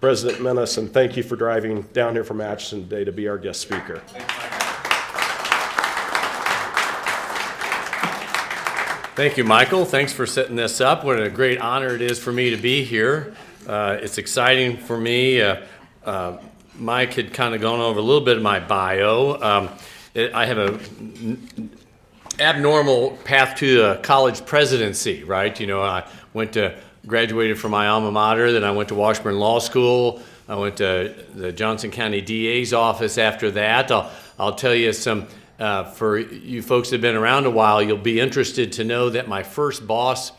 President Minnis, and thank you for driving down here from Atchison today to be our guest speaker. Thank you, Michael. Thanks for setting this up. What a great honor it is for me to be here. It's exciting for me. Mike had kind of gone over a little bit of my bio. I have a abnormal path to college presidency, right? You know, I graduated from my alma mater, then I went to Washburn Law School. I went to the Johnson County DA's office after that. I'll tell you some, for you folks that have been around a while, you'll be interested to know that my first boss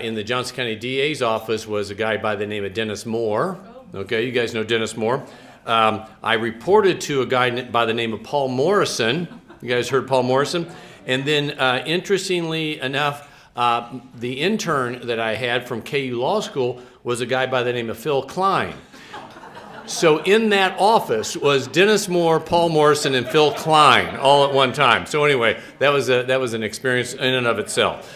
in the Johnson County DA's office was a guy by the name of Dennis Moore. Okay, you guys know Dennis Moore. I reported to a guy by the name of Paul Morrison. You guys heard Paul Morrison? And then, interestingly enough, the intern that I had from KU Law School was a guy by the name of Phil Klein. So in that office was Dennis Moore, Paul Morrison, and Phil Klein all at one time. So anyway, that was an experience in and of itself.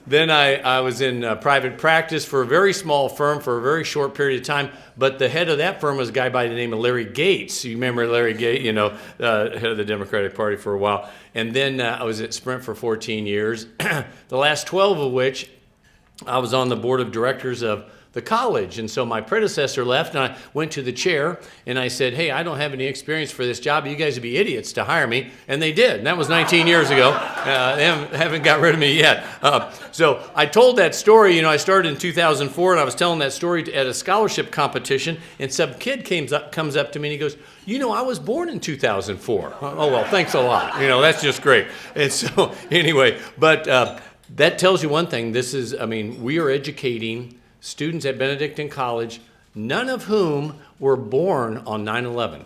Then I was in private practice for a very small firm for a very short period of time, but the head of that firm was a guy by the name of Larry Gates. You remember Larry Gates, you know, head of the Democratic Party for a while. And then I was at Sprint for 14 years, the last 12 of which I was on the board of directors of the college. And so my predecessor left, and I went to the chair, and I said, hey, I don't have any experience for this job. You guys would be idiots to hire me. And they did. And that was 19 years ago. They haven't got rid of me yet. So I told that story. You know, I started in 2004, and I was telling that story at a scholarship competition, and some kid comes up to me, and he goes, you know, I was born in 2004. Oh, well, thanks a lot. You know, that's just great. And so anyway, but that tells you one thing. This is, I mean, we are educating students at Benedictine College, none of whom were born on 9/11.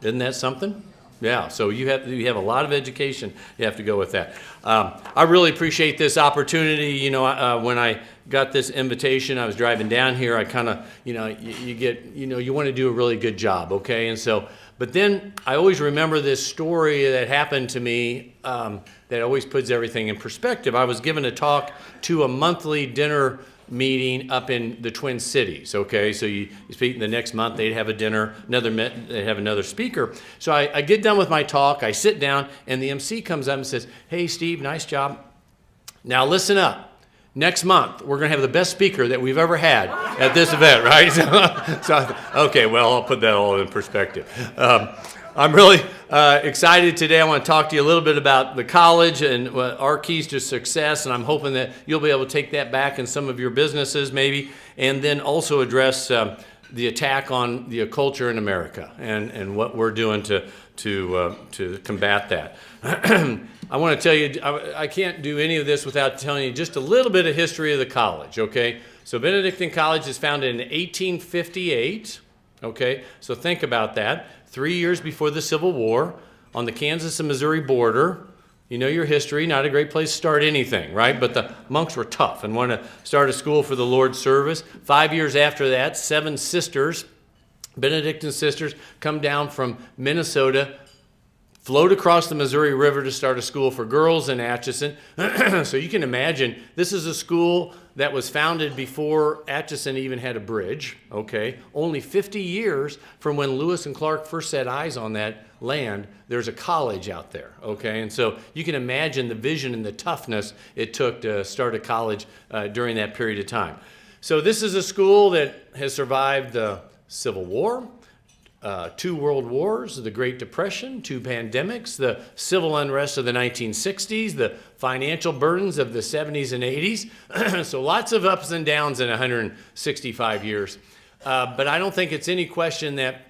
Isn't that something? Yeah, so you have a lot of education. You have to go with that. I really appreciate this opportunity. You know, when I got this invitation, I was driving down here. I kind of, you know, you want to do a really good job, okay? And so, but then I always remember this story that happened to me that always puts everything in perspective. I was given a talk to a monthly dinner meeting up in the Twin Cities, okay? So you speak the next month, they'd have a dinner, they'd have another speaker. So I get done with my talk, I sit down, and the MC comes up and says, hey, Steve, nice job. Now listen up. Next month, we're going to have the best speaker that we've ever had at this event, right? So I thought, okay, well, I'll put that all in perspective. I'm really excited today. I want to talk to you a little bit about the college and our keys to success, and I'm hoping that you'll be able to take that back in some of your businesses maybe, and then also address the attack on the culture in America and what we're doing to combat that. I want to tell you, I can't do any of this without telling you just a little bit of history of the college, okay? So Benedictine College is founded in 1858, okay? So think about that. 3 years before the Civil War, on the Kansas and Missouri border. You know your history, not a great place to start anything, right? But the monks were tough and wanted to start a school for the Lord's service. 5 years after that, 7 sisters, Benedictine sisters, come down from Minnesota, float across the Missouri River to start a school for girls in Atchison. So you can imagine, this is a school that was founded before Atchison even had a bridge, okay? Only 50 years from when Lewis and Clark first set eyes on that land, there's a college out there, okay? And so you can imagine the vision and the toughness it took to start a college during that period of time. So this is a school that has survived the Civil War, 2 world wars, the Great Depression, 2 pandemics, the civil unrest of the 1960s, the financial burdens of the 70s and 80s. So lots of ups and downs in 165 years. But I don't think it's any question that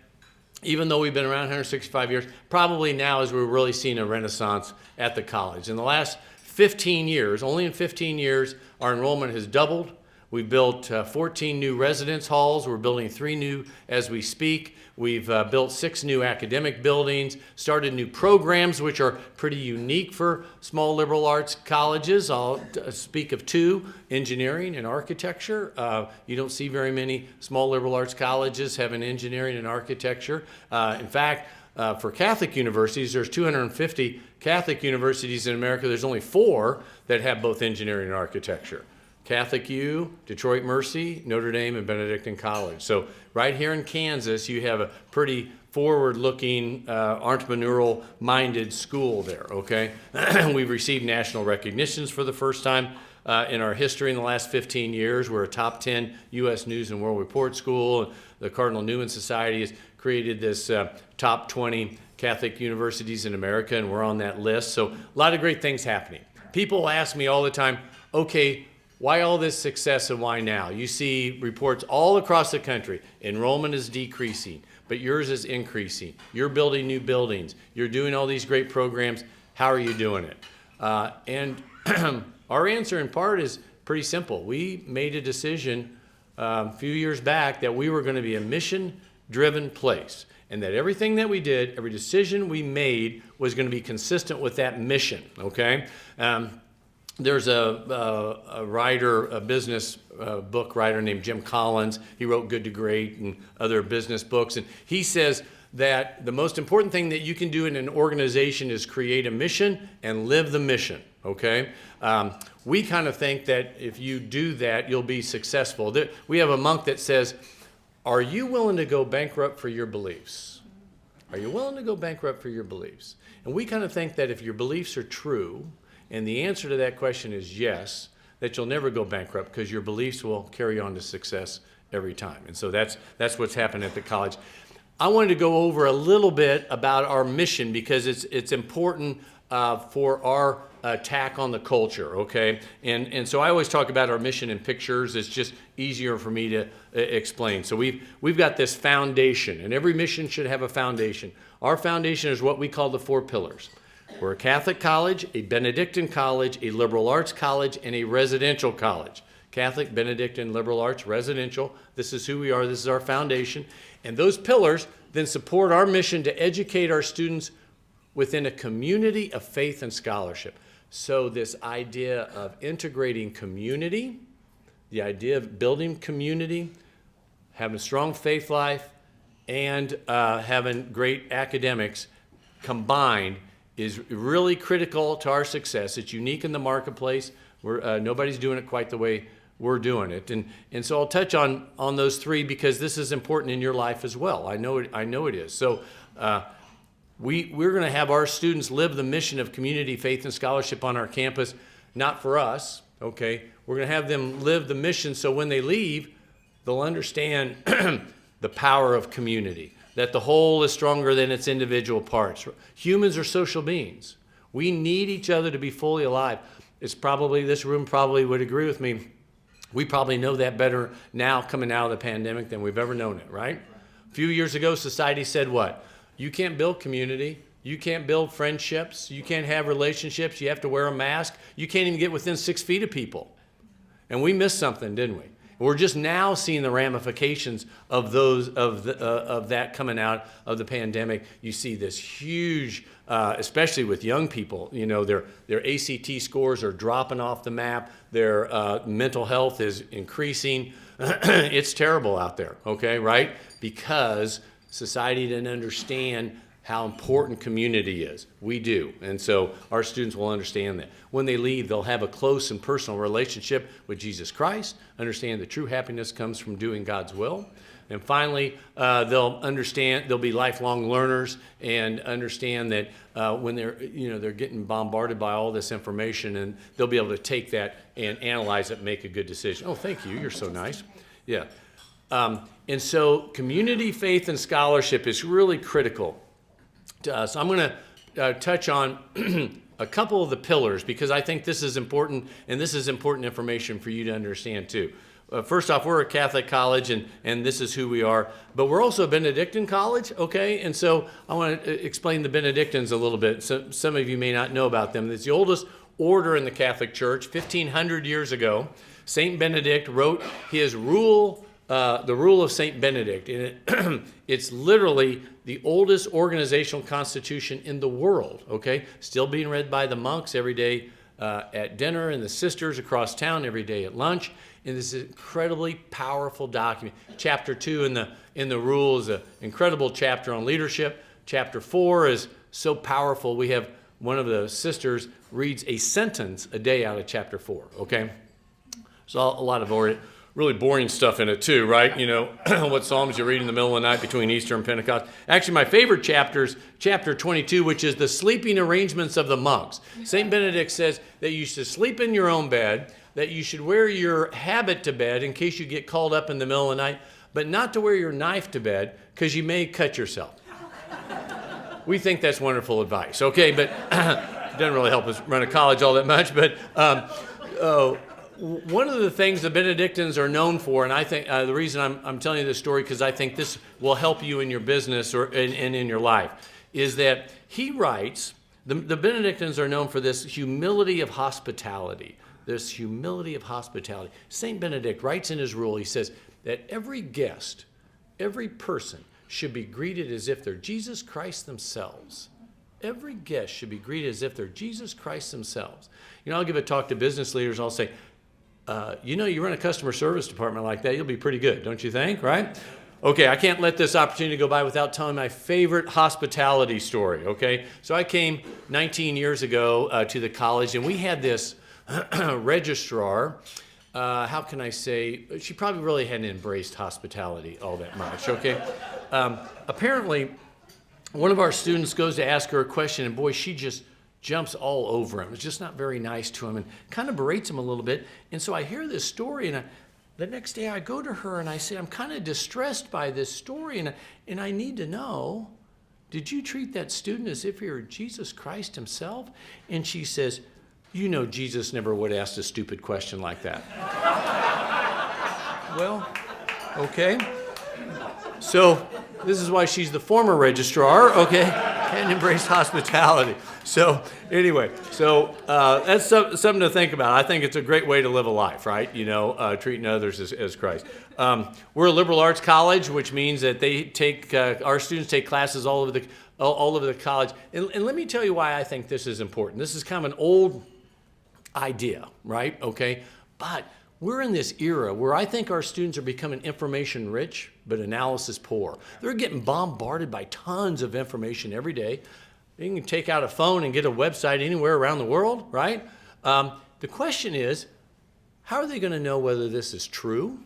even though we've been around 165 years, probably now is we're really seeing a renaissance at the college. In the last 15 years, only in 15 years, our enrollment has doubled. We've built 14 new residence halls. We're building 3 new as we speak. We've built 6 new academic buildings, started new programs, which are pretty unique for small liberal arts colleges. I'll speak of 2, engineering and architecture. You don't see very many small liberal arts colleges having engineering and architecture. In fact, for Catholic universities, there's 250 Catholic universities in America. There's only 4 that have both engineering and architecture. Catholic U, Detroit Mercy, Notre Dame, and Benedictine College. So right here in Kansas, you have a pretty forward-looking, entrepreneurial-minded school there, okay? We've received national recognitions for the first time in our history in the last 15 years. We're a top 10 U.S. News and World Report school. The Cardinal Newman Society has created this top 20 Catholic universities in America, and we're on that list. So a lot of great things happening. People ask me all the time, okay, why all this success and why now? You see reports all across the country. Enrollment is decreasing, but yours is increasing. You're building new buildings. You're doing all these great programs. How are you doing it? And our answer in part is pretty simple. We made a decision a few years back that we were going to be a mission-driven place, and that everything that we did, every decision we made was going to be consistent with that mission, okay? There's a writer, a business book writer named Jim Collins. He wrote Good to Great and other business books. And he says that the most important thing that you can do in an organization is create a mission and live the mission, okay? We kind of think that if you do that, you'll be successful. We have a monk that says, are you willing to go bankrupt for your beliefs? Are you willing to go bankrupt for your beliefs? And we kind of think that if your beliefs are true, and the answer to that question is yes, that you'll never go bankrupt because your beliefs will carry on to success every time. And so that's what's happened at the college. I wanted to go over a little bit about our mission because it's important for our attack on the culture, okay? And so I always talk about our mission in pictures. It's just easier for me to explain. So we've got this foundation, and every mission should have a foundation. Our foundation is what we call the 4 pillars. We're a Catholic college, a Benedictine college, a liberal arts college, and a residential college. Catholic, Benedictine, liberal arts, residential. This is who we are. This is our foundation. And those pillars then support our mission to educate our students within a community of faith and scholarship. So this idea of integrating community, the idea of building community, having a strong faith life, and having great academics combined is really critical to our success. It's unique in the marketplace. Nobody's doing it quite the way we're doing it. And so I'll touch on those 3 because this is important in your life as well. I know it is. So we're going to have our students live the mission of community, faith, and scholarship on our campus, not for us, okay? We're going to have them live the mission so when they leave, they'll understand the power of community, that the whole is stronger than its individual parts. Humans are social beings. We need each other to be fully alive. This room probably would agree with me. We probably know that better now coming out of the pandemic than we've ever known it, right? A few years ago, society said what? You can't build community. You can't build friendships. You can't have relationships. You have to wear a mask. You can't even get within 6 feet of people. And we missed something, didn't we? We're just now seeing the ramifications of that coming out of the pandemic. You see this huge, especially with young people. You know, their ACT scores are dropping off the map. Their mental health is increasing. It's terrible out there. Okay, right? Because society didn't understand how important community is. We do. And so our students will understand that. When they leave, they'll have a close and personal relationship with Jesus Christ, understand that true happiness comes from doing God's will. And finally, they'll be lifelong learners and understand that when they're getting bombarded by all this information, and they'll be able to take that and analyze it and make a good decision. Oh, thank you. You're so nice. Yeah. And so community, faith, and scholarship is really critical to us. I'm going to touch on a couple of the pillars because I think this is important, and this is important information for you to understand too. First off, we're a Catholic college, and this is who we are, but we're also a Benedictine college, okay? And so I want to explain the Benedictines a little bit. So some of you may not know about them. It's the oldest order in the Catholic Church. 1,500 years ago, Saint Benedict wrote his the Rule of Saint Benedict, and it's literally the oldest organizational constitution in the world, okay? Still being read by the monks every day at dinner and the sisters across town every day at lunch. And this is an incredibly powerful document. Chapter 2 in the rule is an incredible chapter on leadership. Chapter 4 is so powerful. We have one of the sisters reads a sentence a day out of chapter 4, okay? There's a lot of really boring stuff in it too, right? You know, what Psalms you read in the middle of the night between Easter and Pentecost. Actually, my favorite chapter is chapter 22, which is the sleeping arrangements of the monks. St. Benedict says that you should sleep in your own bed, that you should wear your habit to bed in case you get called up in the middle of the night, but not to wear your knife to bed because you may cut yourself. We think that's wonderful advice, okay? But it doesn't really help us run a college all that much. But one of the things the Benedictines are known for, and I think the reason I'm telling you this story because I think this will help you in your business and in your life, is that he writes, the Benedictines are known for this humility of hospitality. This humility of hospitality. St. Benedict writes in his rule, he says that every guest, every person should be greeted as if they're Jesus Christ themselves. Every guest should be greeted as if they're Jesus Christ themselves. You know, I'll give a talk to business leaders. I'll say, you know, you run a customer service department like that, you'll be pretty good, don't you think, right? Okay, I can't let this opportunity go by without telling my favorite hospitality story, okay? So I came 19 years ago to the college, and we had this registrar. How can I say, she probably really hadn't embraced hospitality all that much, okay? Apparently, one of our students goes to ask her a question, and boy, she just jumps all over him. It's just not very nice to him and kind of berates him a little bit. And so I hear this story, and the next day I go to her and I say, I'm kind of distressed by this story, and I need to know, did you treat that student as if he were Jesus Christ himself? And she says, you know Jesus never would ask a stupid question like that. Well, okay. So this is why she's the former registrar, okay? Can't embrace hospitality. So anyway, that's something to think about. I think it's a great way to live a life, right? You know, treating others as Christ. We're a liberal arts college, which means that our students take classes all over the college. And let me tell you why I think this is important. This is kind of an old idea, right? Okay, but we're in this era where I think our students are becoming information rich, but analysis poor. They're getting bombarded by tons of information every day. You can take out a phone and get a website anywhere around the world, right? The question is, how are they going to know whether this is true?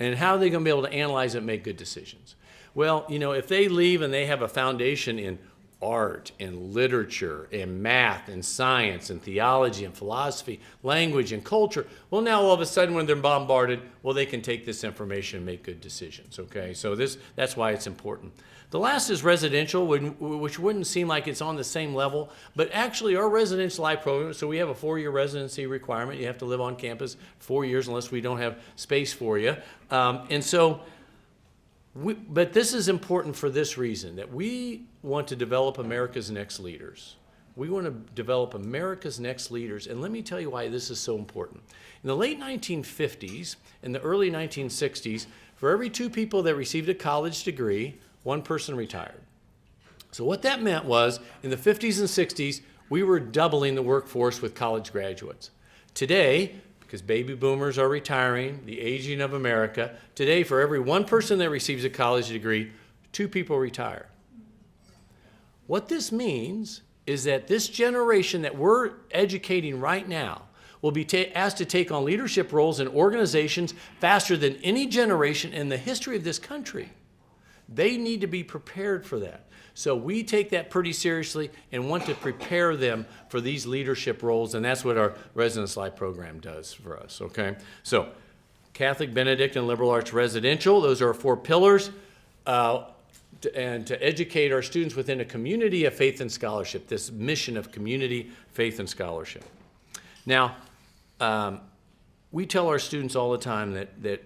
And how are they going to be able to analyze it and make good decisions? Well, you know, if they leave and they have a foundation in art and literature and math and science and theology and philosophy, language and culture, well, now all of a sudden when they're bombarded, well, they can take this information and make good decisions, okay? So that's why it's important. The last is residential, which wouldn't seem like it's on the same level, but actually our residential life program, so we have a 4-year residency requirement. You have to live on campus 4 years unless we don't have space for you. But this is important for this reason, that we want to develop America's next leaders. We want to develop America's next leaders, and let me tell you why this is so important. In the late 1950s and the early 1960s, for every 2 people that received a college degree, 1 person retired. So what that meant was, in the 50s and 60s, we were doubling the workforce with college graduates. Today, because baby boomers are retiring, the aging of America, today for every 1 person that receives a college degree, 2 people retire. What this means is that this generation that we're educating right now will be asked to take on leadership roles in organizations faster than any generation in the history of this country. They need to be prepared for that. So we take that pretty seriously and want to prepare them for these leadership roles, and that's what our Residence Life program does for us, okay? So Catholic, Benedictine, Liberal Arts, Residential, those are our 4 pillars, and to educate our students within a community of faith and scholarship, this mission of community, faith, and scholarship. Now, we tell our students all the time that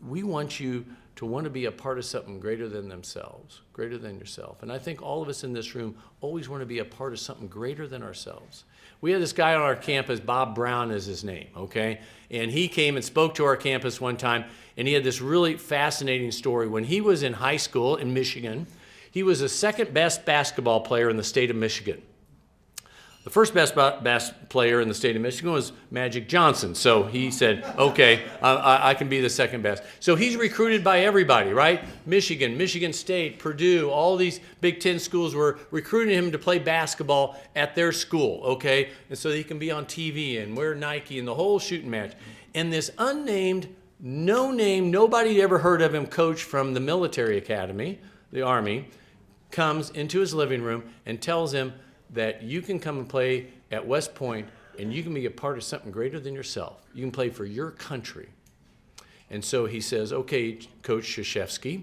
we want you to want to be a part of something greater than themselves, greater than yourself. And I think all of us in this room always want to be a part of something greater than ourselves. We had this guy on our campus, Bob Brown is his name, okay? And he came and spoke to our campus one time, and he had this really fascinating story. When he was in high school in Michigan, he was the 2nd best basketball player in the state of Michigan. The first best bass player in the state of Michigan was Magic Johnson. So he said, okay, I can be the second best. So he's recruited by everybody, right? Michigan, Michigan State, Purdue, all these Big Ten schools were recruiting him to play basketball at their school, okay? And so he can be on TV and wear Nike and the whole shooting match. And this unnamed, no name, nobody ever heard of him, coach from the military academy, the Army, comes into his living room and tells him that you can come and play at West Point and you can be a part of something greater than yourself. You can play for your country. And so he says, okay, Coach Krzyzewski,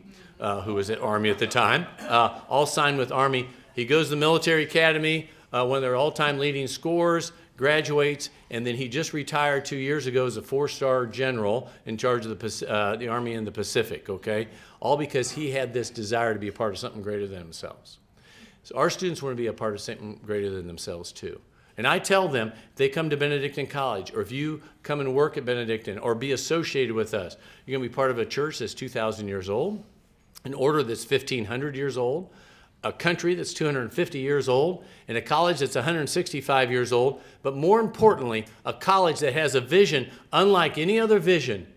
who was at Army at the time, I'll sign with Army. He goes to the military academy, one of their all-time leading scorers, graduates, and then he just retired 2 years ago as a 4-star general in charge of the Army in the Pacific, okay? All because he had this desire to be a part of something greater than themselves. So our students want to be a part of something greater than themselves too. And I tell them, if they come to Benedictine College, or if you come and work at Benedictine, or be associated with us, you're going to be part of a church that's 2,000 years old, an order that's 1,500 years old, a country that's 250 years old, and a college that's 165 years old, but more importantly, a college that has a vision unlike any other vision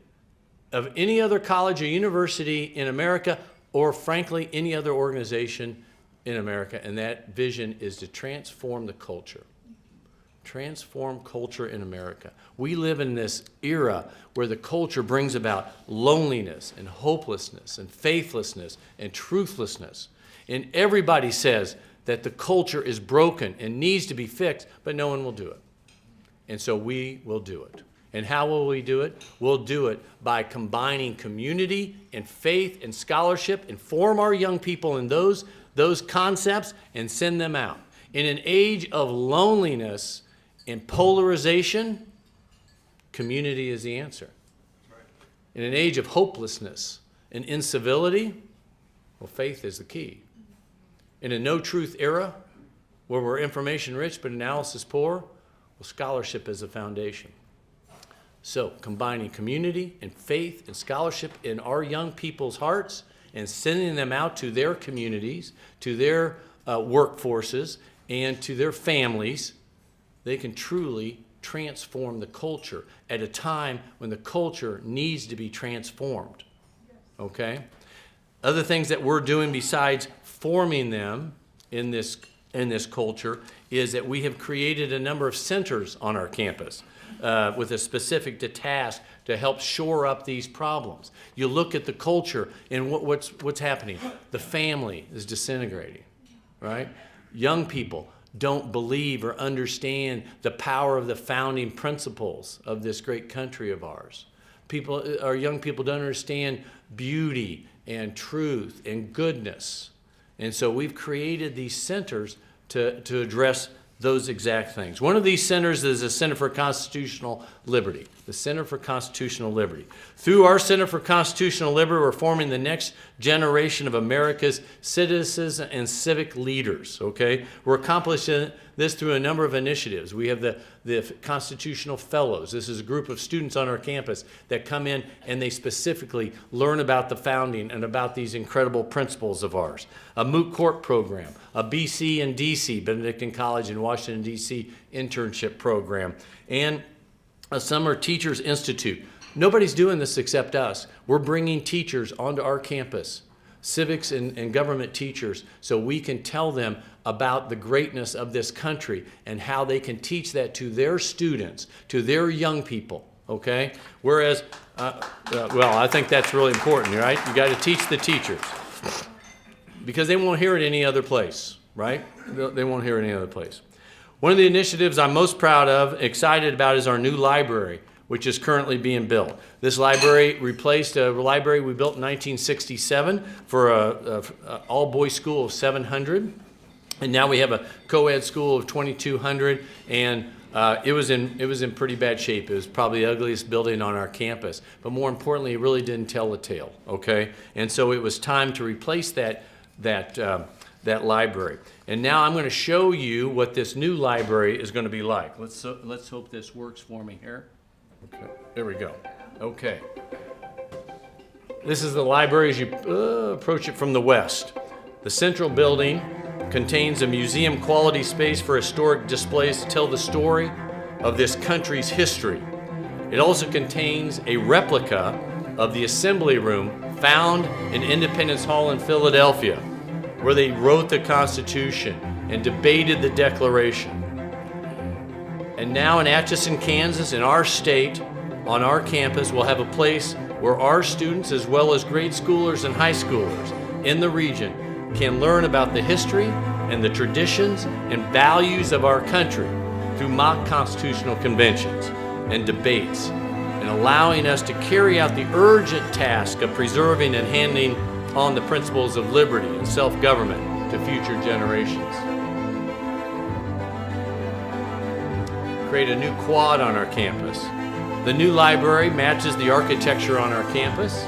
of any other college or university in America, or frankly, any other organization in America, and that vision is to transform the culture. Transform culture in America. We live in this era where the culture brings about loneliness and hopelessness and faithlessness and truthlessness. And everybody says that the culture is broken and needs to be fixed, but no one will do it. And so we will do it. And how will we do it? We'll do it by combining community and faith and scholarship, and form our young people in those concepts and send them out. In an age of loneliness and polarization, community is the answer. In an age of hopelessness and incivility, well, faith is the key. In a no-truth era where we're information rich but analysis poor, well, scholarship is the foundation. So combining community and faith and scholarship in our young people's hearts and sending them out to their communities, to their workforces, and to their families, they can truly transform the culture at a time when the culture needs to be transformed. Okay? Other things that we're doing besides forming them in this culture is that we have created a number of centers on our campus with a specific task to help shore up these problems. You look at the culture and what's happening. The family is disintegrating, right? Young people don't believe or understand the power of the founding principles of this great country of ours. Our young people don't understand beauty and truth and goodness. And so we've created these centers to address those exact things. One of these centers is the Center for Constitutional Liberty, the Center for Constitutional Liberty. Through our Center for Constitutional Liberty, we're forming the next generation of America's citizens and civic leaders, okay? We're accomplishing this through a number of initiatives. We have the Constitutional Fellows. This is a group of students on our campus that come in and they specifically learn about the founding and about these incredible principles of ours. A moot court program, a BC and DC, Benedictine College in Washington, D.C. internship program, and a Summer Teachers Institute. Nobody's doing this except us. We're bringing teachers onto our campus, civics and government teachers, so we can tell them about the greatness of this country and how they can teach that to their students, to their young people, okay? Whereas, well, I think that's really important, right? You got to teach the teachers because they won't hear it any other place, right? They won't hear it any other place. One of the initiatives I'm most proud of, excited about, is our new library, which is currently being built. This library replaced a library we built in 1967 for an all-boys school of 700. And now we have a co-ed school of 2,200, and it was in pretty bad shape. It was probably the ugliest building on our campus. But more importantly, it really didn't tell the tale, okay? And so it was time to replace that library. And now I'm going to show you what this new library is going to be like. Let's hope this works for me here. Okay, there we go. Okay. This is the library as you approach it from the west. The central building contains a museum-quality space for historic displays to tell the story of this country's history. It also contains a replica of the Assembly Room found in Independence Hall in Philadelphia, where they wrote the Constitution and debated the Declaration. And now in Atchison, Kansas, in our state, on our campus, we'll have a place where our students, as well as grade schoolers and high schoolers in the region, can learn about the history and the traditions and values of our country through mock constitutional conventions and debates, and allowing us to carry out the urgent task of preserving and handing on the principles of liberty and self-government to future generations. Create a new quad on our campus. The new library matches the architecture on our campus.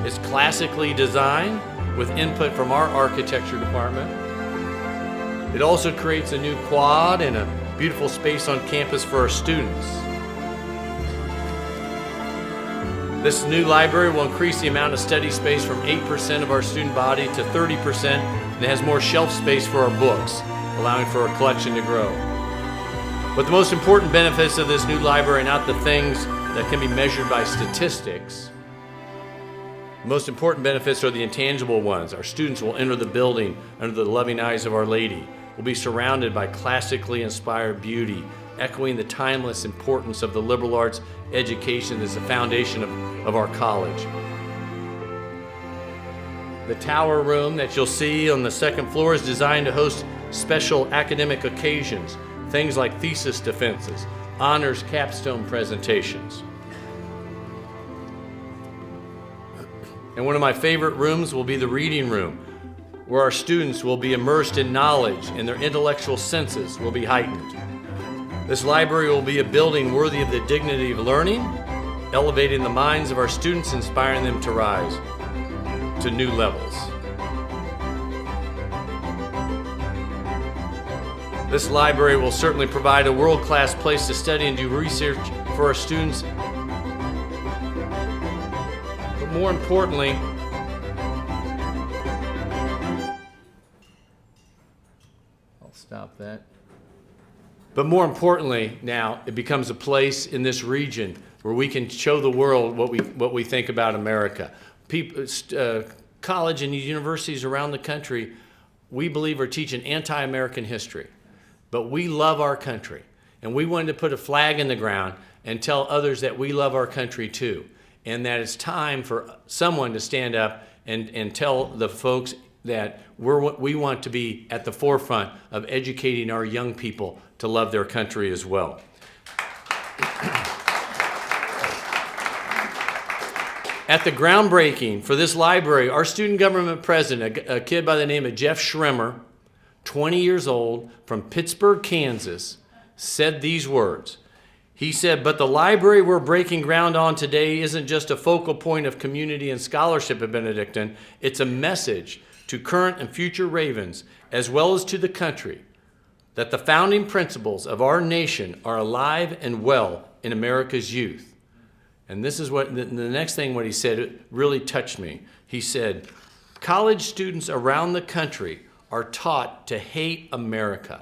It's classically designed with input from our architecture department. It also creates a new quad and a beautiful space on campus for our students. This new library will increase the amount of study space from 8% of our student body to 30%, and it has more shelf space for our books, allowing for our collection to grow. But the most important benefits of this new library are not the things that can be measured by statistics. The most important benefits are the intangible ones. Our students will enter the building under the loving eyes of Our Lady. We'll be surrounded by classically inspired beauty, echoing the timeless importance of the liberal arts education as the foundation of our college. The tower room that you'll see on the second floor is designed to host special academic occasions, things like thesis defenses, honors capstone presentations. And one of my favorite rooms will be the reading room, where our students will be immersed in knowledge and their intellectual senses will be heightened. This library will be a building worthy of the dignity of learning, elevating the minds of our students, inspiring them to rise to new levels. This library will certainly provide a world-class place to study and do research for our students. But more importantly, I'll stop that. But more importantly, now it becomes a place in this region where we can show the world what we think about America. People, college and universities around the country, we believe, are teaching anti-American history. But we love our country, and we wanted to put a flag in the ground and tell others that we love our country too, and that it's time for someone to stand up and tell the folks that we want to be at the forefront of educating our young people to love their country as well. At the groundbreaking for this library, our student government president, a kid by the name of Jeff Schremer, 20 years old, from Pittsburgh, Kansas, said these words. He said, "But the library we're breaking ground on today isn't just a focal point of community and scholarship at Benedictine. It's a message to current and future Ravens, as well as to the country, that the founding principles of our nation are alive and well in America's youth." And this is what the next thing what he said, it really touched me. He said, "College students around the country are taught to hate America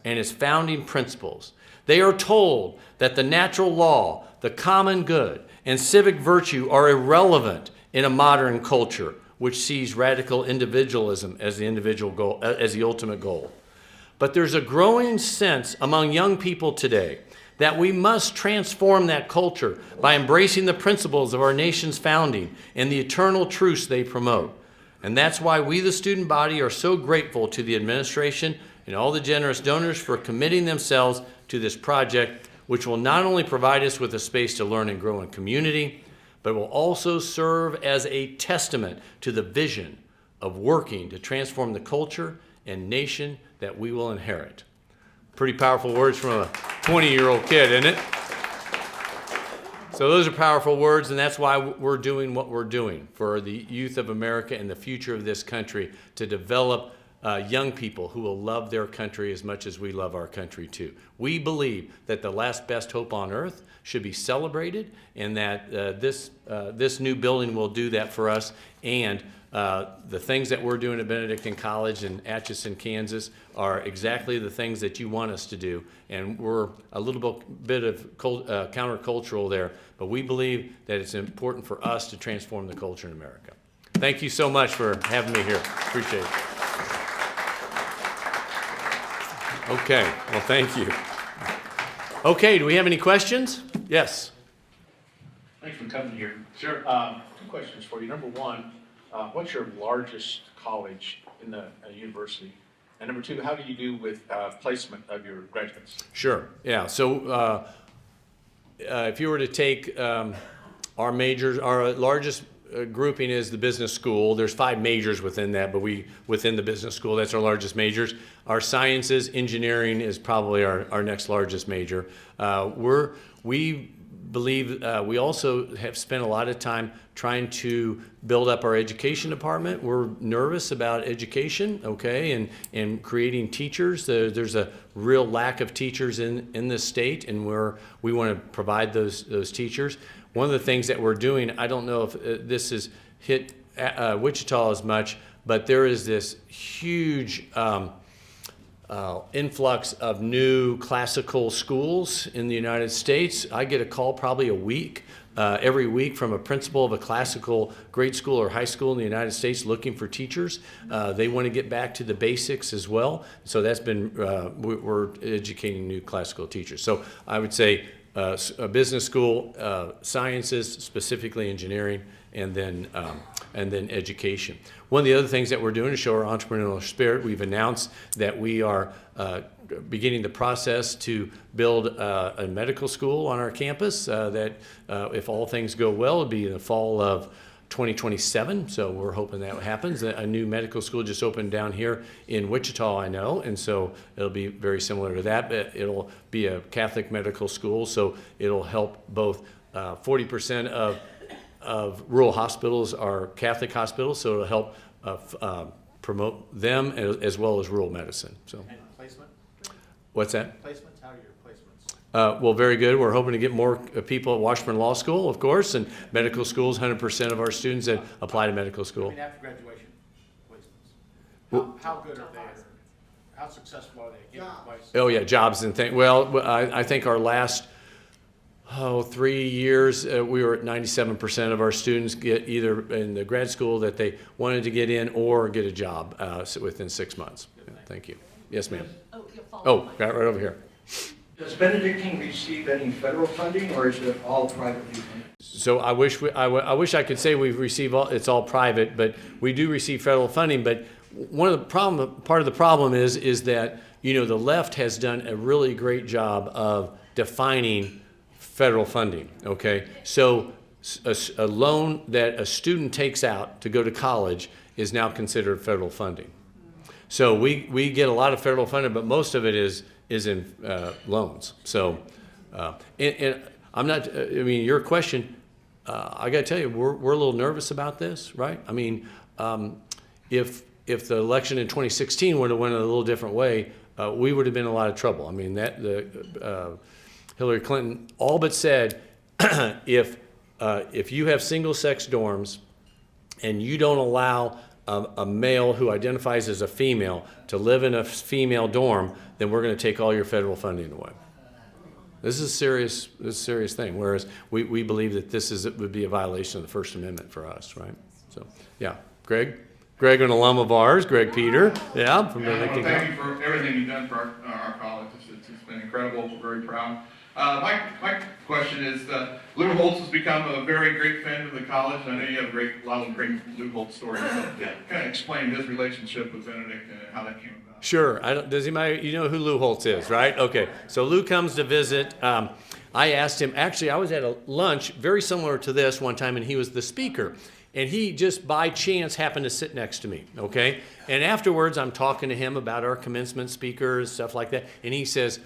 and its founding principles. They are told that the natural law, the common good, and civic virtue are irrelevant in a modern culture which sees radical individualism as the individual goal, as the ultimate goal. But there's a growing sense among young people today that we must transform that culture by embracing the principles of our nation's founding and the eternal truths they promote. And that's why we, the student body, are so grateful to the administration and all the generous donors for committing themselves to this project, which will not only provide us with a space to learn and grow in community, but will also serve as a testament to the vision of working to transform the culture and nation that we will inherit." Pretty powerful words from a 20-year-old kid, isn't it? So those are powerful words, and that's why we're doing what we're doing for the youth of America and the future of this country, to develop young people who will love their country as much as we love our country too. We believe that the last best hope on earth should be celebrated, and that this new building will do that for us. And the things that we're doing at Benedictine College in Atchison, Kansas, are exactly the things that you want us to do. And we're a little bit of countercultural there, but we believe that it's important for us to transform the culture in America. Thank you so much for having me here. Appreciate it. Okay, well, thank you. Okay, do we have any questions? Yes. Thanks for coming here. Sure. Two questions for you. Number one, what's your largest college in the university? And number two, how do you do with placement of your graduates? Sure, yeah. So if you were to take our majors, our largest grouping is the business school. There's 5 majors within that, but within the business school, that's our largest majors. Our sciences, engineering is probably our next largest major. We believe we also have spent a lot of time trying to build up our education department. We're nervous about education, okay, and creating teachers. There's a real lack of teachers in this state, and we want to provide those teachers. One of the things that we're doing, I don't know if this has hit Wichita as much, but there is this huge influx of new classical schools in the United States. I get a call probably every week from a principal of a classical grade school or high school in the United States looking for teachers. They want to get back to the basics as well. So that's been, we're educating new classical teachers. So I would say a business school, sciences, specifically engineering, and then education. One of the other things that we're doing to show our entrepreneurial spirit, we've announced that we are beginning the process to build a medical school on our campus that, if all things go well, will be in the fall of 2027, so we're hoping that happens. A new medical school just opened down here in Wichita, I know, and so it'll be very similar to that, but it'll be a Catholic medical school, so it'll help both 40% of rural hospitals are Catholic hospitals, so it'll help promote them as well as rural medicine. So, And placement? what's that? Placements? How are your placements? Well, very good. We're hoping to get more people at Washburn Law School, of course, and medical schools. 100% of our students that apply to medical I school. mean, after graduation placements. How good are they? How successful are they getting placed? Oh yeah, jobs and things. Well, I think our last 3 years, we were at 97% of our students get either in the grad school that they wanted to get in or get a job within 6 months. Thank you. Yes, ma'am. Oh, got it right over here. Does Benedictine receive any federal funding, or is it all privately funded? So I wish I could say we receive it's all private, but we do receive federal funding. But part of the problem is that, you know, the left has done a really great job of defining federal funding. Okay, so a loan that a student takes out to go to college is now considered federal funding. So we get a lot of federal funding, but most of it is in loans. So, and I'm not, I mean, your question, I got to tell you, we're a little nervous about this, right? I mean, if the election in 2016 would have went a little different way, we would have been in a lot of trouble. I mean, Hillary Clinton all but said, if you have single-sex dorms and you don't allow a male who identifies as a female to live in a female dorm, then we're going to take all your federal funding away. This is a serious thing. Whereas we believe that would be a violation of the First Amendment for us, right? So, yeah, Greg, an alum of ours, Greg Peter, yeah, from Benedictine. Thank you for everything you've done for our college. It's been incredible. We're very proud. My question is, Lou Holtz has become a very great fan of the college. I know you have a lot of great Lou Holtz stories. Kind of explain his relationship with Benedict and how that came about. Sure. Does anybody, you know who Lou Holtz is, right? Okay. So Lou comes to visit. I asked him, actually, I was at a lunch very similar to this one time, and he was the speaker. And he just by chance happened to sit next to me, okay? And afterwards, I'm talking to him about our commencement speakers, stuff like that. And he says,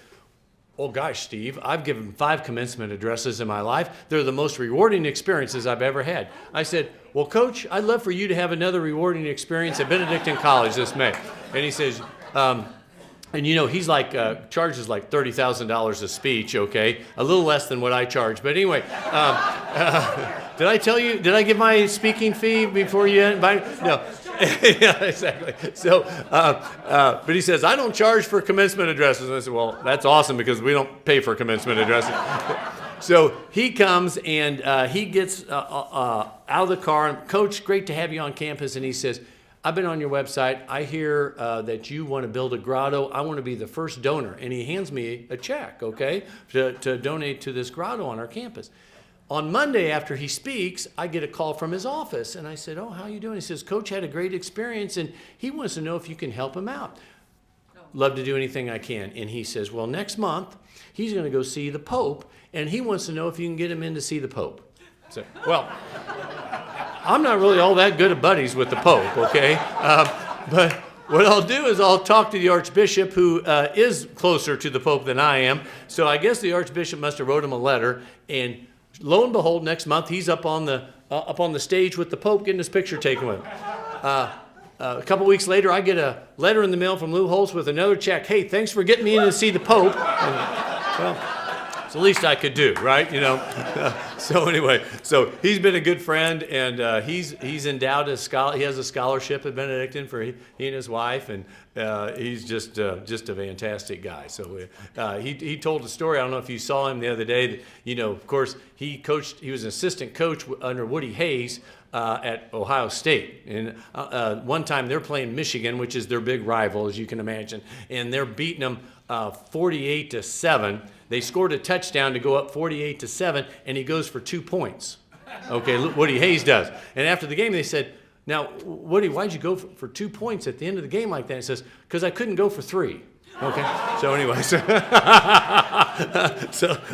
Oh gosh, Steve, I've given 5 commencement addresses in my life. They're the most rewarding experiences I've ever had. I said, well, Coach, I'd love for you to have another rewarding experience at Benedictine College this May. And he says, and you know, he's like, charges like $30,000 a speech, okay? A little less than what I charge. But anyway, did I tell you, did I give my speaking fee before you invited? No. Yeah, exactly. So, but he says, I don't charge for commencement addresses. And I said, well, that's awesome because we don't pay for commencement addresses. So he comes and he gets out of the car. And, Coach, great to have you on campus. And he says, I've been on your website. I hear that you want to build a grotto. I want to be the first donor. And he hands me a check, okay, to donate to this grotto on our campus. On Monday, after he speaks, I get a call from his office, and I said, oh, how you doing? He says, Coach had a great experience, and he wants to know if you can help him out. Love to do anything I can. And he says, well, next month, he's going to go see the Pope, and he wants to know if you can get him in to see the Pope. So, well, I'm not really all that good of buddies with the Pope, okay? But what I'll do is I'll talk to the Archbishop, who is closer to the Pope than I am. So I guess the Archbishop must have wrote him a letter, and lo and behold, next month he's up on the stage with the Pope getting his picture taken with him. A couple weeks later, I get a letter in the mail from Lou Holtz with another check. Hey, thanks for getting me in to see the Pope. And, well, it's the least I could do, right? You know. So anyway, so he's been a good friend, and he's endowed a scholar. He has a scholarship at Benedictine for he and his wife, and he's just a fantastic guy. So he told a story. I don't know if you saw him the other day. That, you know, of course, he was an assistant coach under Woody Hayes at Ohio State. And one time they're playing Michigan, which is their big rival, as you can imagine, and they're beating them 48-7. They scored a touchdown to go up 48-7, and he goes for 2 points. Okay, Woody Hayes does. And after the game, they said, now, Woody, why'd you go for 2 points at the end of the game like that? He says, because I couldn't go for 3. Okay, so anyway, so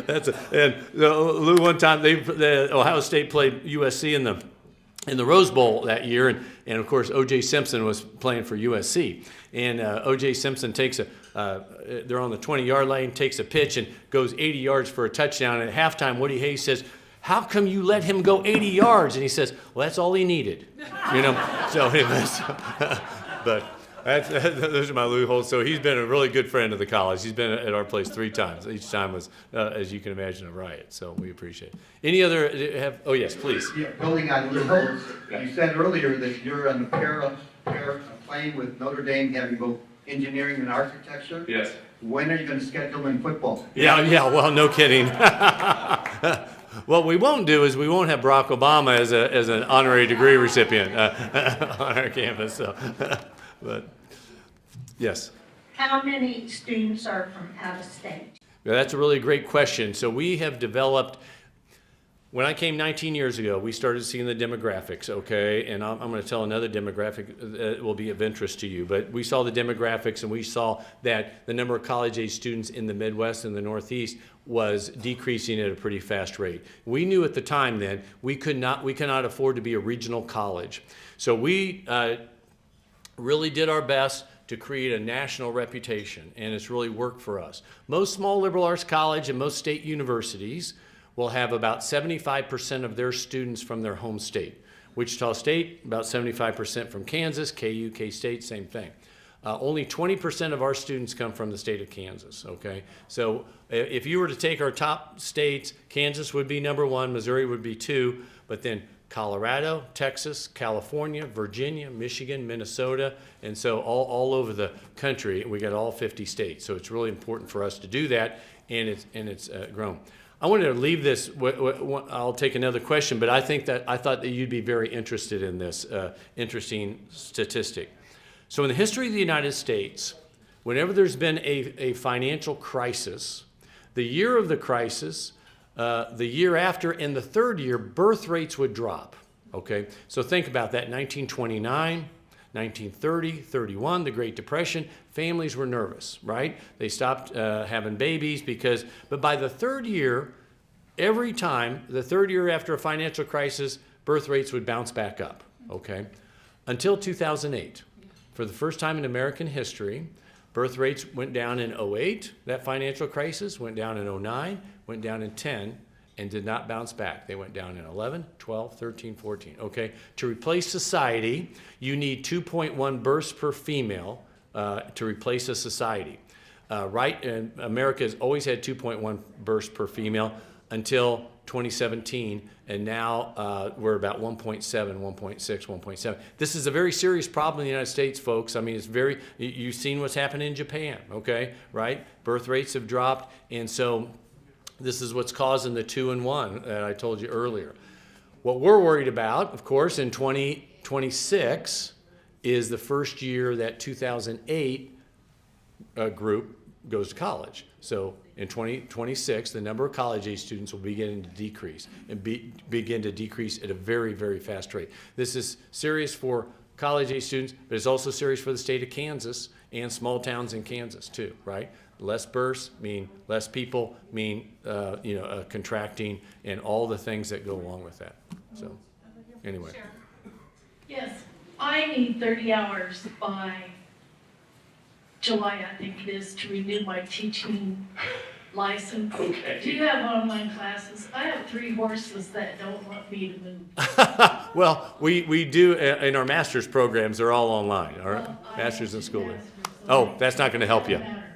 that's it. And Lou, one time, the Ohio State played USC in the Rose Bowl that year, and of course, O.J. Simpson was playing for USC. And O.J. Simpson they're on the 20-yard line, takes a pitch and goes 80 yards for a touchdown. And at halftime, Woody Hayes says, how come you let him go 80 yards? And he says, well, that's all he needed. You know, so anyways, but those are my Lou Holtz. So he's been a really good friend of the college. He's been at our place 3 times. Each time was, as you can imagine, a riot. So we appreciate it. Any other, oh yes, please. Yeah, building on Lou Holtz, you said earlier that you're on the plane with Notre Dame having both engineering and architecture. Yes. When are you going to schedule in football? Yeah, well, no kidding. What we won't do is we won't have Barack Obama as an honorary degree recipient on our campus. So, but yes. How many students are from out of state? Yeah, that's a really great question. So we have developed. When I came 19 years ago, we started seeing the demographics, okay? And I'm going to tell another demographic that will be of interest to you. But we saw the demographics, and we saw that the number of college-age students in the Midwest and the Northeast was decreasing at a pretty fast rate. We knew at the time then we cannot afford to be a regional college. So we really did our best to create a national reputation, and it's really worked for us. Most small liberal arts colleges and most state universities will have about 75% of their students from their home state. Wichita State, about 75% from Kansas. KU, K-State, same thing. Only 20% of our students come from the state of Kansas, okay? So if you were to take our top states, Kansas would be number 1, Missouri would be 2, but then Colorado, Texas, California, Virginia, Michigan, Minnesota, and so all over the country, we got all 50 states. So it's really important for us to do that, and it's grown. I wanted to leave this. I'll take another question, but I thought that you'd be very interested in this interesting statistic. So in the history of the United States, whenever there's been a financial crisis, the year of the crisis, the year after, and the third year, birth rates would drop. Okay, so think about that. 1929. 1930, 31, the Great Depression, families were nervous, right? They stopped having babies but by the third year, every time, the third year after a financial crisis, birth rates would bounce back up, okay? Until 2008. For the first time in American history, Birth rates went down in '08, that financial crisis, went down in '09, went down in '10, and did not bounce back. They went down in 11, 12, 13, 14, okay? To replace society, you need 2.1 births per female to replace a society. Right, and America has always had 2.1 births per female until 2017, and now we're about 1.7, 1.6, 1.7. This is a very serious problem in the United States, folks. I mean, it's very, you've seen what's happened in Japan, okay, right? Birth rates have dropped, and so this is what's causing the 2 and 1 that I told you earlier. What we're worried about, of course, in 2026 is the first year that 2008 group goes to college. So in 2026, the number of college-age students will begin to decrease and begin to decrease at a very, very fast rate. This is serious for college-age students, but it's also serious for the state of Kansas and small towns in Kansas too, right? Less births mean less people, mean contracting, and all the things that go along with that. So anyway. Yes, I need 30 hours by July, I think it is, to renew my teaching license. Okay. Do you have online classes? I have 3 horses that don't want me to move. Well, we do in our master's programs. They're all online. Our Well, I master's in have school. masters, so Oh, that's not going to help you. doesn't matter.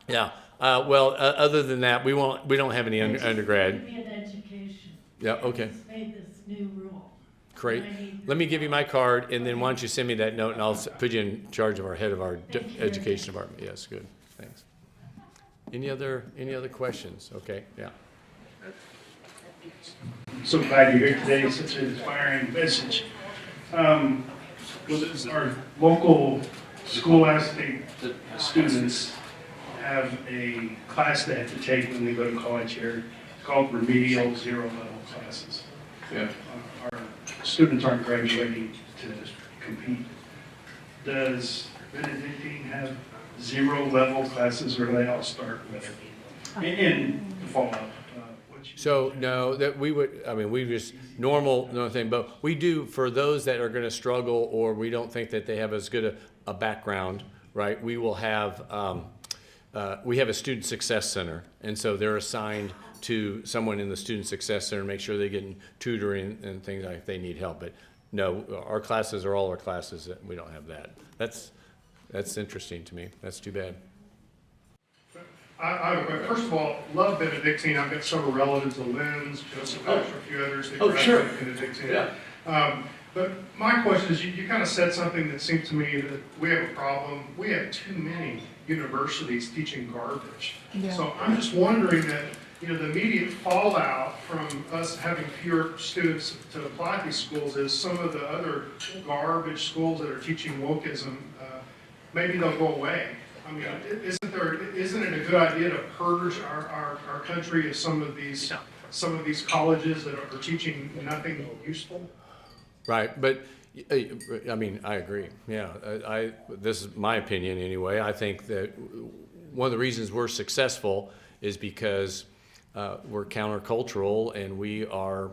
Yeah. Other than that, we don't have any They just undergrad. Give me an education. Yeah. Okay. They just made this new rule. Great. I need- Let me give you my card, and then why don't you send me that note, and I'll put you in charge of our head of our Thank you. education department. Yes. Good. Thanks. Any other questions? Okay. Yeah. So glad you're here today, such an inspiring message. Our local scholastic students have a class they have to take when they go to college here. It's called remedial zero-level classes. Yeah. Our students aren't graduating to compete. Does Benedictine have zero-level classes, or do they all start with it? In the fall? So no, that we would. I mean, we just normal thing, but we do for those that are going to struggle or we don't think that they have as good a background, right? We will have we have a student success center, and so they're assigned to someone in the student success center, make sure they're getting tutoring and things like if they need help. But no, our classes are all our classes. We don't have that. That's interesting to me. That's too bad. I first of all, love Benedictine. I've got several relatives of Lynn's, Joseph Asher, a few others that sure. graduated Benedictine. Yeah. But my question is, you kind of said something that seemed to me that we have a problem. We have too many universities teaching garbage. So I'm just wondering that, the immediate fallout from us having fewer students to apply at these schools is some of the other garbage schools that are teaching wokeism, maybe they'll go away. I mean, isn't it a good idea to purge our country of some of these colleges that are teaching nothing useful? Right, but I mean, I agree. Yeah, this is my opinion anyway. I think that one of the reasons we're successful is because we're countercultural and we are,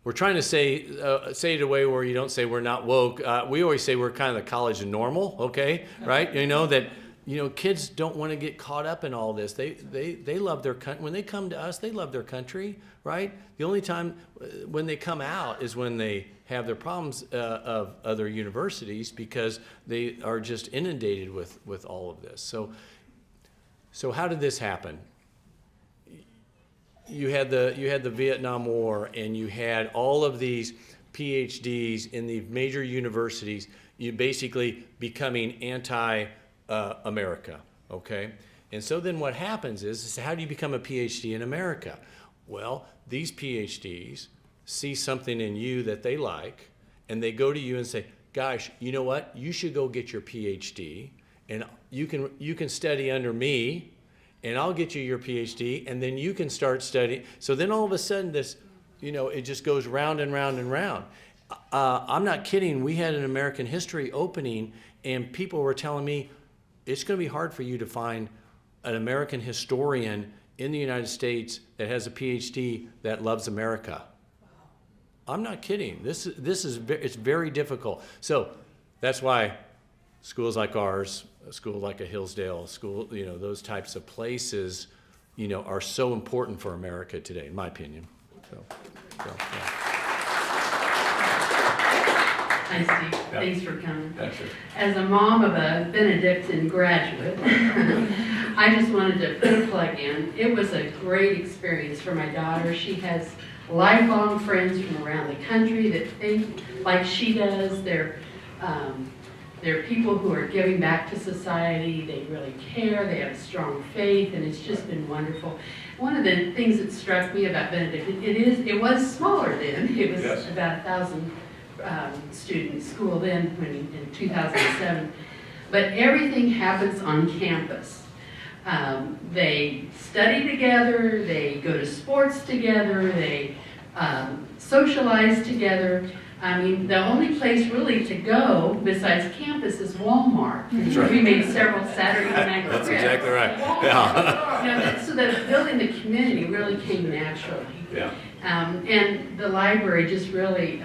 we're trying to say it a way where you don't say we're not woke. We always say we're kind of the college of normal, okay, right? Kids don't want to get caught up in all this. They love their country. When they come to us, they love their country, right? The only time when they come out is when they have their problems of other universities because they are just inundated with all of this. So how did this happen? You had the Vietnam War, and you had all of these PhDs in the major universities. You basically becoming anti-America, okay? And so then what happens is how do you become a PhD in America? Well, these PhDs see something in you that they like, and they go to you and say, "Gosh, you know what? You should go get your PhD, and you can study under me." And I'll get you your PhD, and then you can start studying. So then all of a sudden this, it just goes round and round and round. I'm not kidding. We had an American history opening, and people were telling me, it's going to be hard for you to find an American historian in the United States that has a PhD that loves America. I'm not kidding. It's very difficult. So that's why schools like ours, a school like a Hillsdale school, those types of places, are so important for America today, in my opinion. Yeah. Hi, Steve. Thanks for coming. Yeah, sure. As a mom of a Benedictine graduate, I just wanted to put a plug in. It was a great experience for my daughter. She has lifelong friends from around the country that think like she does. They're people who are giving back to society. They really care. They have a strong faith, and it's just been wonderful. One of the things that struck me about Benedictine, it was smaller then. It was about 1,000 student school then in 2007. But everything happens on campus. They study together, they go to sports together, they socialize together. I mean, the only place really to go besides campus is Walmart. Right. We made several Saturday night trips. That's exactly right. Yeah. So that building the community really came naturally. Yeah. And the library just really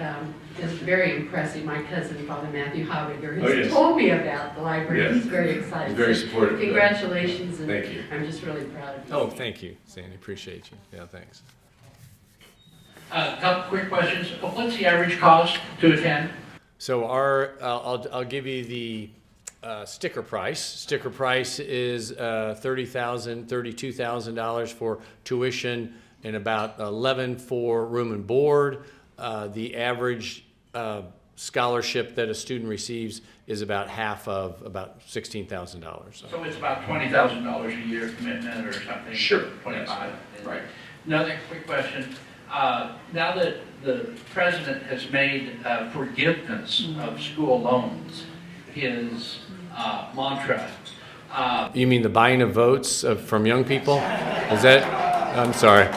is very impressive. My cousin, Father Matthew Hobbiger, has told me about the library. Yes. He's very excited. He's very So supportive. Congratulations. And Thank you. I'm just really proud of you. Oh, thank you, Sandy. Appreciate you. Yeah, thanks. A couple quick questions. What's the average cost to attend? So I'll give you the sticker price. Sticker price is $32,000 for tuition and about $11,000 for room and board. The average scholarship that a student receives is about half of about $16,000. So it's about $20,000 a year commitment or something? Sure. 25, right. Another quick question. Now that the president has made forgiveness of school loans his mantra. You mean the buying of votes from young people? Is that? I'm sorry.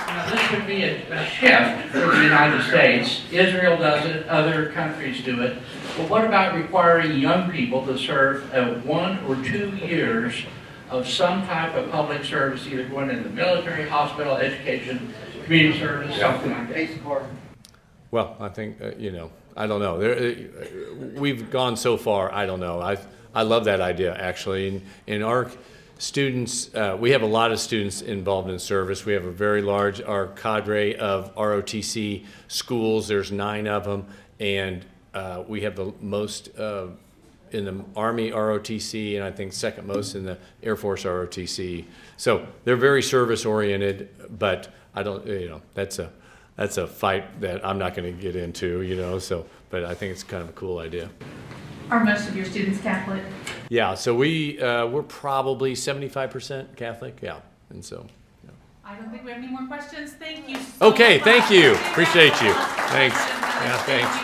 Now, this would be a shift for the United States. Israel does it, other countries do it. But what about requiring young people to serve 1 or 2 years of some type of public service, either going in the military, hospital, education, community service, something like that? Well, I think, I don't know. We've gone so far, I don't know. I love that idea, actually. In our students, we have a lot of students involved in service. We have a very large, our cadre of ROTC schools, there's 9 of them, and we have the most in the Army ROTC, and I think second most in the Air Force ROTC. So they're very service oriented, but I don't, that's a fight that I'm not going to get into, so, but I think it's kind of a cool idea. Are most of your students Catholic? Yeah, so we're probably 75% Catholic, yeah, and so. Yeah. I don't think we have any more questions. Thank you so Okay, much. thank you. Appreciate you. Thanks. Yeah, thanks.